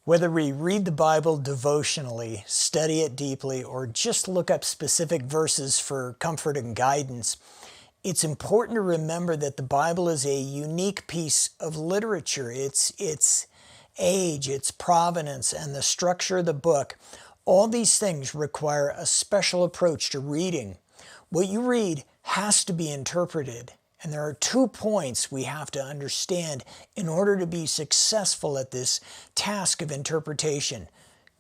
Whether we read the Bible devotionally, study it deeply, or just look up specific verses for comfort and guidance, it's important to remember that the Bible is a unique piece of literature. Its age, its provenance, and the structure of the book, all these things require a special approach to reading. What you read has to be interpreted. And there are 2 points we have to understand in order to be successful at this task of interpretation.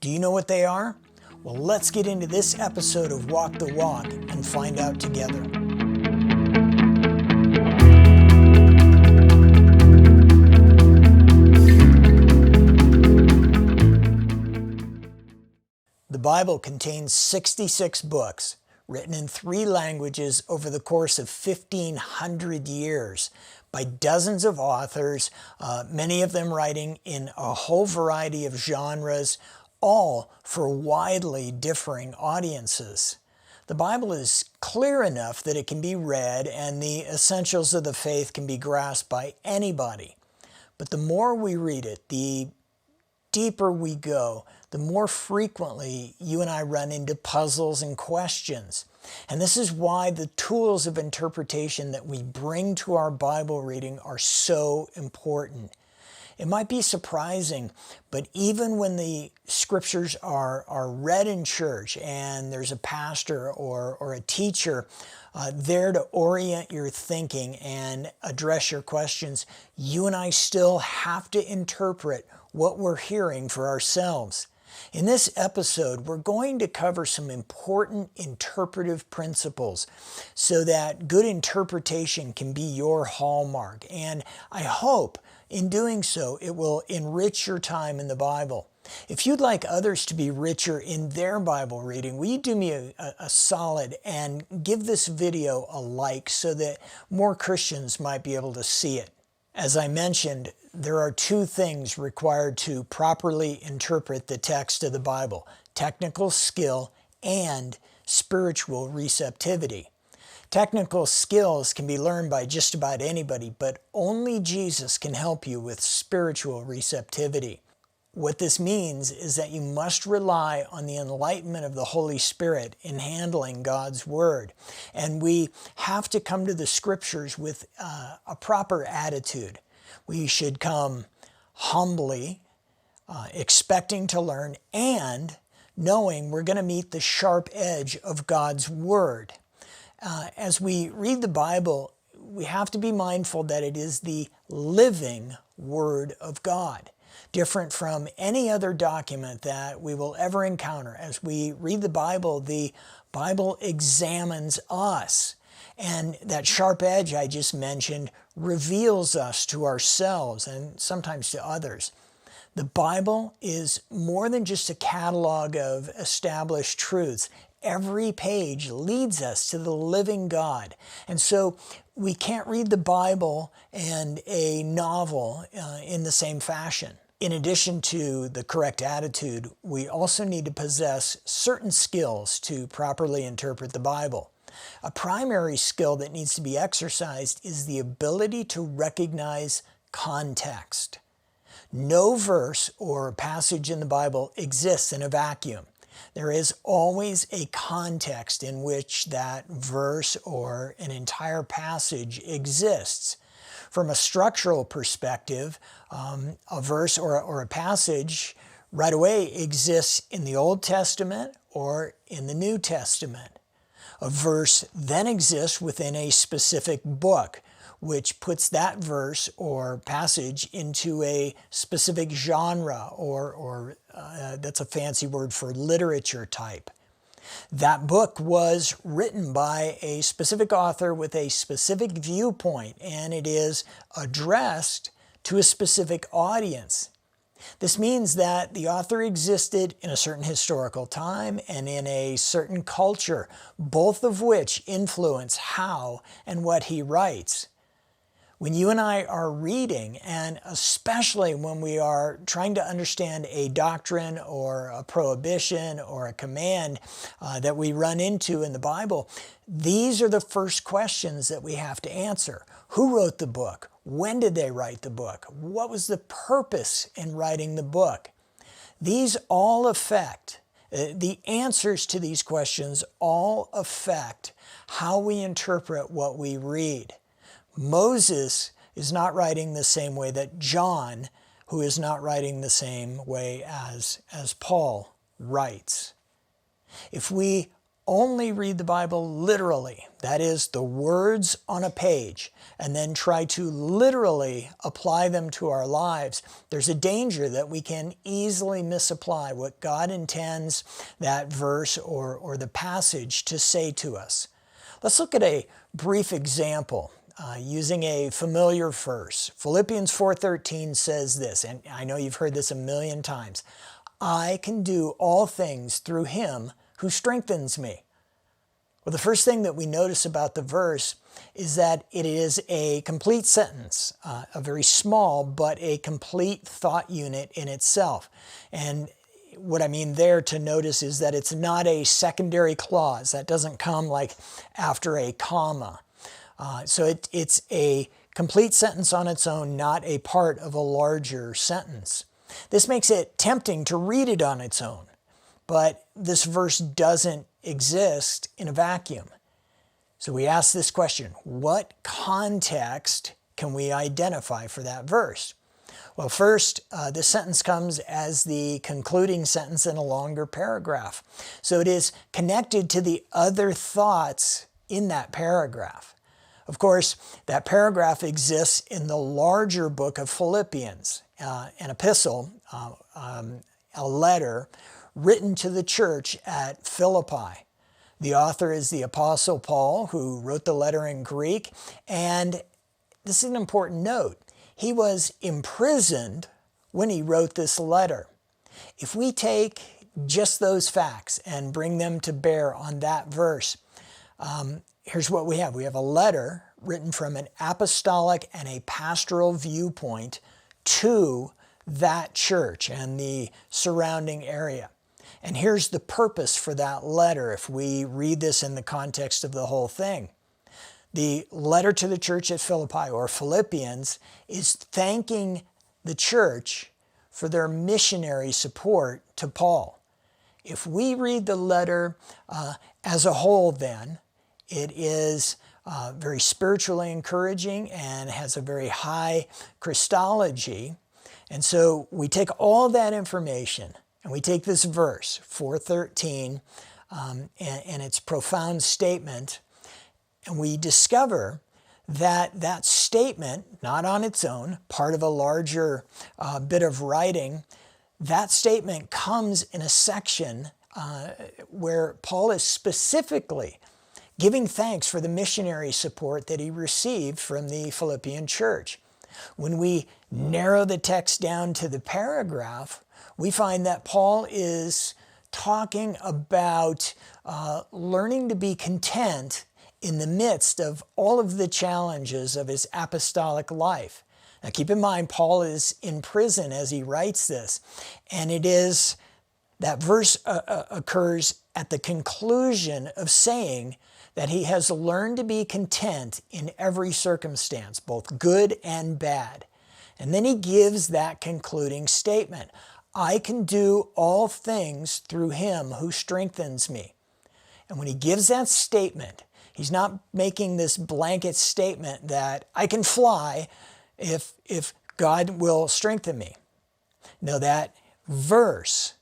Do you know what they are? Well, let's get into this episode of Walk the Walk and find out together. The Bible contains 66 books, written in 3 languages over the course of 1,500 years by dozens of authors, many of them writing in a whole variety of genres, all for widely differing audiences. The Bible is clear enough that it can be read and the essentials of the faith can be grasped by anybody. But the more we read it, the deeper we go, the more frequently you and I run into puzzles and questions. And this is why the tools of interpretation that we bring to our Bible reading are so important. It might be surprising, but even when the scriptures are read in church and there's a pastor or a teacher there to orient your thinking and address your questions, you and I still have to interpret what we're hearing for ourselves. In this episode, we're going to cover some important interpretive principles so that good interpretation can be your hallmark. And I hope in doing so, it will enrich your time in the Bible. If you'd like others to be richer in their Bible reading, will you do me a solid and give this video a like so that more Christians might be able to see it? As I mentioned, there are 2 things required to properly interpret the text of the Bible: technical skill and spiritual receptivity. Technical skills can be learned by just about anybody, but only Jesus can help you with spiritual receptivity. What this means is that you must rely on the enlightenment of the Holy Spirit in handling God's Word. And we have to come to the Scriptures with a proper attitude. We should come humbly, expecting to learn, and knowing we're going to meet the sharp edge of God's Word. As we read the Bible, we have to be mindful that it is the living Word of God, different from any other document that we will ever encounter. As we read the Bible examines us. And that sharp edge I just mentioned reveals us to ourselves and sometimes to others. The Bible is more than just a catalog of established truths. Every page leads us to the living God. And so we can't read the Bible and a novel in the same fashion. In addition to the correct attitude, we also need to possess certain skills to properly interpret the Bible. A primary skill that needs to be exercised is the ability to recognize context. No verse or passage in the Bible exists in a vacuum. There is always a context in which that verse or an entire passage exists. From a structural perspective, a verse or a passage right away exists in the Old Testament or in the New Testament. A verse then exists within a specific book, which puts that verse or passage into a specific genre or that's a fancy word for literature type. That book was written by a specific author with a specific viewpoint, and it is addressed to a specific audience. This means that the author existed in a certain historical time and in a certain culture, both of which influence how and what he writes. When you and I are reading, and especially when we are trying to understand a doctrine or a prohibition or a command that we run into in the Bible, these are the first questions that we have to answer. Who wrote the book? When did they write the book? What was the purpose in writing the book? These all affect, the answers to these questions all affect how we interpret what we read. Moses is not writing the same way that John, who is not writing the same way as Paul, writes. If we only read the Bible literally, that is, the words on a page, and then try to literally apply them to our lives, there's a danger that we can easily misapply what God intends that verse or the passage to say to us. Let's look at a brief example using a familiar verse. Philippians 4:13 says this, and I know you've heard this a million times: I can do all things through him who strengthens me. Well, the first thing that we notice about the verse is that it is a complete sentence, a very small but a complete thought unit in itself. And what I mean there to notice is that it's not a secondary clause. That doesn't come like after a comma. So it's a complete sentence on its own, not a part of a larger sentence. This makes it tempting to read it on its own, but this verse doesn't exist in a vacuum. So we ask this question: what context can we identify for that verse? Well, first, this sentence comes as the concluding sentence in a longer paragraph. So it is connected to the other thoughts in that paragraph. Of course, that paragraph exists in the larger book of Philippians, an epistle, a letter written to the church at Philippi. The author is the Apostle Paul, who wrote the letter in Greek, and this is an important note. He was imprisoned when he wrote this letter. If we take just those facts and bring them to bear on that verse, here's what we have. We have a letter written from an apostolic and a pastoral viewpoint to that church and the surrounding area. And here's the purpose for that letter if we read this in the context of the whole thing. The letter to the church at Philippi, or Philippians, is thanking the church for their missionary support to Paul. If we read the letter as a whole, then, it is very spiritually encouraging and has a very high Christology. And so we take all that information and we take this verse, 4:13, and its profound statement, and we discover that that statement, not on its own, part of a larger bit of writing, that statement comes in a section where Paul is specifically giving thanks for the missionary support that he received from the Philippian church. When we narrow the text down to the paragraph, we find that Paul is talking about learning to be content in the midst of all of the challenges of his apostolic life. Now keep in mind, Paul is in prison as he writes this, and it is that verse occurs at the conclusion of saying that he has learned to be content in every circumstance, both good and bad. And then he gives that concluding statement: I can do all things through him who strengthens me. And when he gives that statement, he's not making this blanket statement that I can fly if God will strengthen me. No, that verse,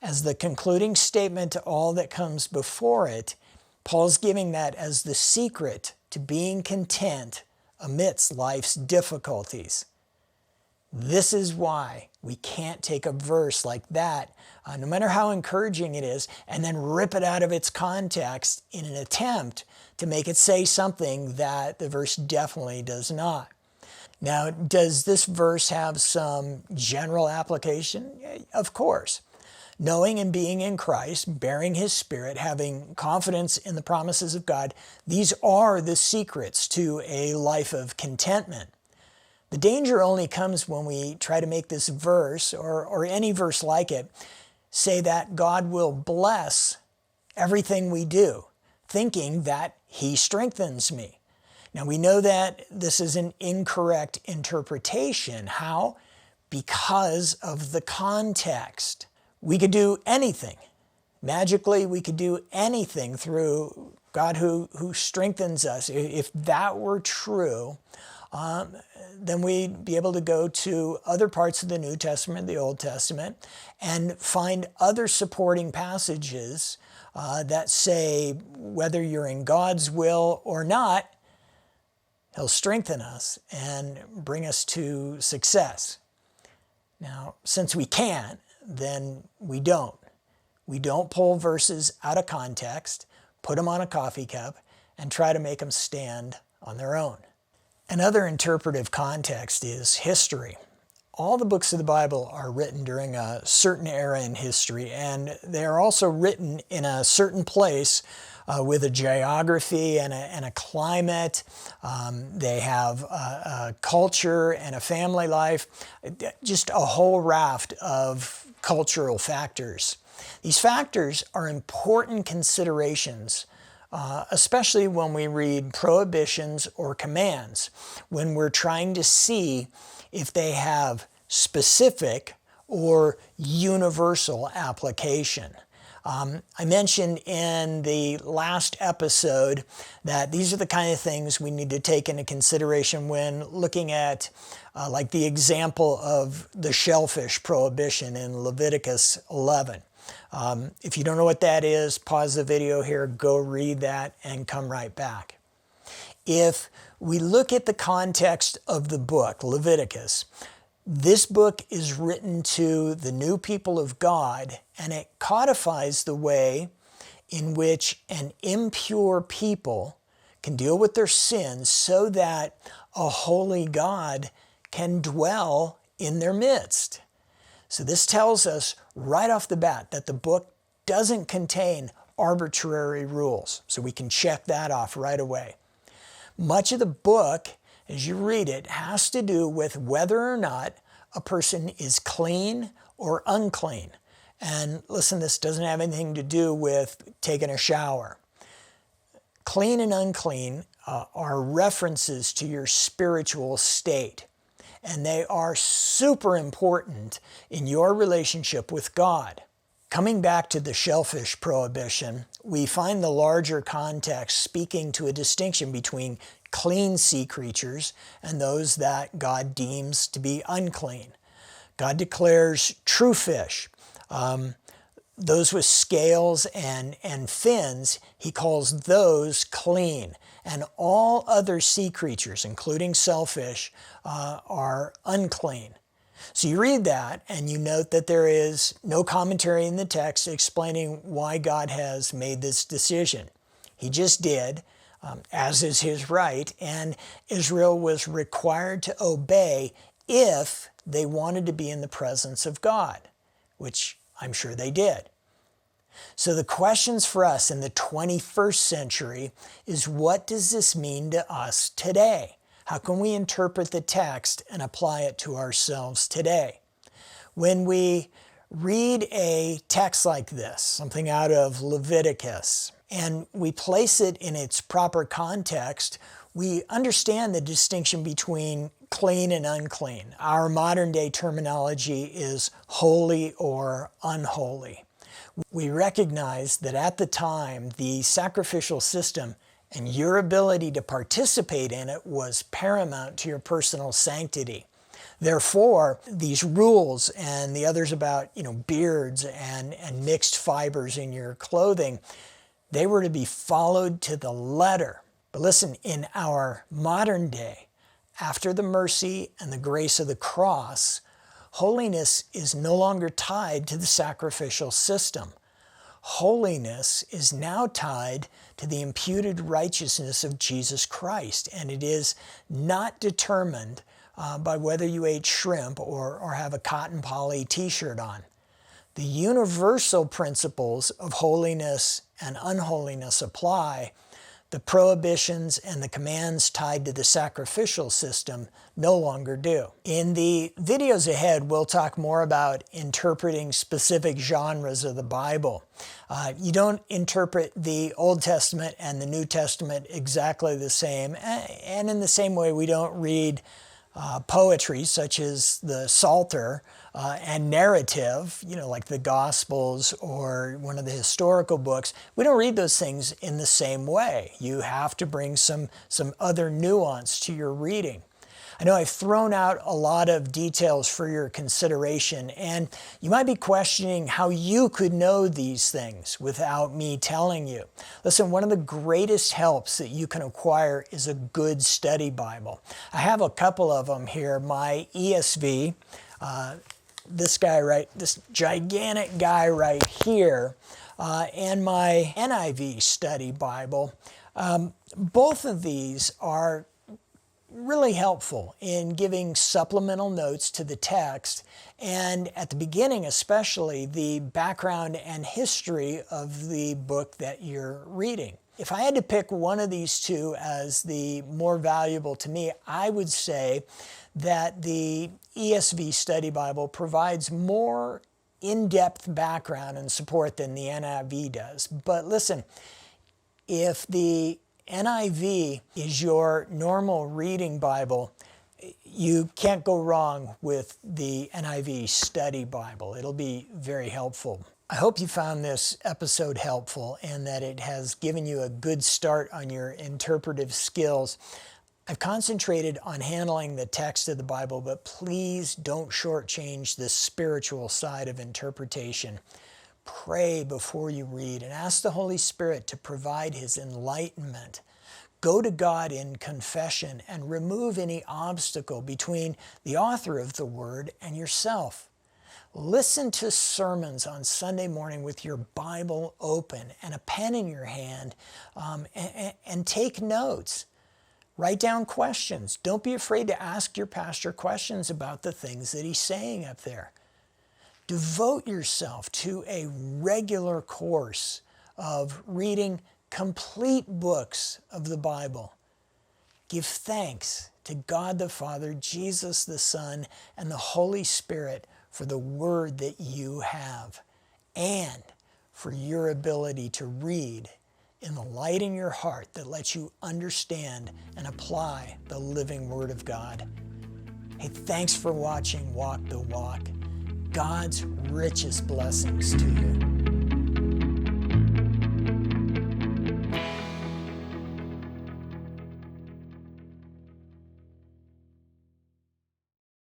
as the concluding statement to all that comes before it, Paul's giving that as the secret to being content amidst life's difficulties. This is why we can't take a verse like that, no matter how encouraging it is, and then rip it out of its context in an attempt to make it say something that the verse definitely does not. Now, does this verse have some general application? Of course. Knowing and being in Christ, bearing his Spirit, having confidence in the promises of God, these are the secrets to a life of contentment. The danger only comes when we try to make this verse, or any verse like it, say that God will bless everything we do, thinking that he strengthens me. Now we know that this is an incorrect interpretation. How? because of the context. We could do anything. Magically, we could do anything through God who strengthens us. If that were true, then we'd be able to go to other parts of the New Testament, the Old Testament, and find other supporting passages that say whether you're in God's will or not, He'll strengthen us and bring us to success. Now, since we can't, then we don't. We don't pull verses out of context, put them on a coffee cup, and try to make them stand on their own. Another interpretive context is history. All the books of the Bible are written during a certain era in history, and they are also written in a certain place with a geography and a climate. They have a culture and a family life, just a whole raft of cultural factors. These factors are important considerations, especially when we read prohibitions or commands, when we're trying to see if they have specific or universal application. I mentioned in the last episode that these are the kind of things we need to take into consideration when looking at like the example of the Shellfish Prohibition in Leviticus 11. If you don't know what that is, pause the video here, go read that, and come right back. If we look at the context of the book, Leviticus, this book is written to the new people of God, and it codifies the way in which an impure people can deal with their sins so that a holy God can dwell in their midst. So this tells us right off the bat that the book doesn't contain arbitrary rules. So we can check that off right away. Much of the book, as you read it, has to do with whether or not a person is clean or unclean. And listen, this doesn't have anything to do with taking a shower. Clean and unclean are references to your spiritual state. And they are super important in your relationship with God. Coming back to the Shellfish Prohibition, we find the larger context speaking to a distinction between clean sea creatures and those that God deems to be unclean. God declares true fish, those with scales and fins, He calls those clean. And all other sea creatures, including shellfish, are unclean. So you read that and you note that there is no commentary in the text explaining why God has made this decision. He just did, as is His right, and Israel was required to obey if they wanted to be in the presence of God, which I'm sure they did. So the questions for us in the 21st century is, what does this mean to us today? How can we interpret the text and apply it to ourselves today? When we read a text like this, something out of Leviticus, and we place it in its proper context, we understand the distinction between clean and unclean. Our modern day terminology is holy or unholy. We recognize that at the time, the sacrificial system and your ability to participate in it was paramount to your personal sanctity. Therefore, these rules and the others about, beards and mixed fibers in your clothing, they were to be followed to the letter. But listen, in our modern day, after the mercy and the grace of the cross, holiness is no longer tied to the sacrificial system. Holiness is now tied to the imputed righteousness of Jesus Christ, and it is not determined by whether you ate shrimp or have a cotton poly t-shirt on. The universal principles of holiness and unholiness apply. The prohibitions and the commands tied to the sacrificial system no longer do. In the videos ahead, we'll talk more about interpreting specific genres of the Bible. You don't interpret the Old Testament and the New Testament exactly the same, and in the same way we don't read poetry, such as the Psalter, and narrative, like the Gospels or one of the historical books, we don't read those things in the same way. You have to bring some other nuance to your reading. I know I've thrown out a lot of details for your consideration, and you might be questioning how you could know these things without me telling you. Listen, one of the greatest helps that you can acquire is a good study Bible. I have a couple of them here. My ESV, this gigantic guy right here, and my NIV study Bible. Both of these are really helpful in giving supplemental notes to the text, and at the beginning especially the background and history of the book that you're reading. If I had to pick one of these two as the more valuable to me, I would say that the ESV Study Bible provides more in-depth background and support than the NIV does. But listen, if the NIV is your normal reading Bible, you can't go wrong with the NIV Study Bible. It'll be very helpful. I hope you found this episode helpful and that it has given you a good start on your interpretive skills. I've concentrated on handling the text of the Bible, but please don't shortchange the spiritual side of interpretation. Pray before you read and ask the Holy Spirit to provide His enlightenment. Go to God in confession and remove any obstacle between the author of the Word and yourself. Listen to sermons on Sunday morning with your Bible open and a pen in your hand, and take notes. Write down questions. Don't be afraid to ask your pastor questions about the things that he's saying up there. Devote yourself to a regular course of reading complete books of the Bible. Give thanks to God the Father, Jesus the Son, and the Holy Spirit for the Word that you have, and for your ability to read in the light in your heart that lets you understand and apply the living Word of God. Hey, thanks for watching Walk the Walk. God's richest blessings to you.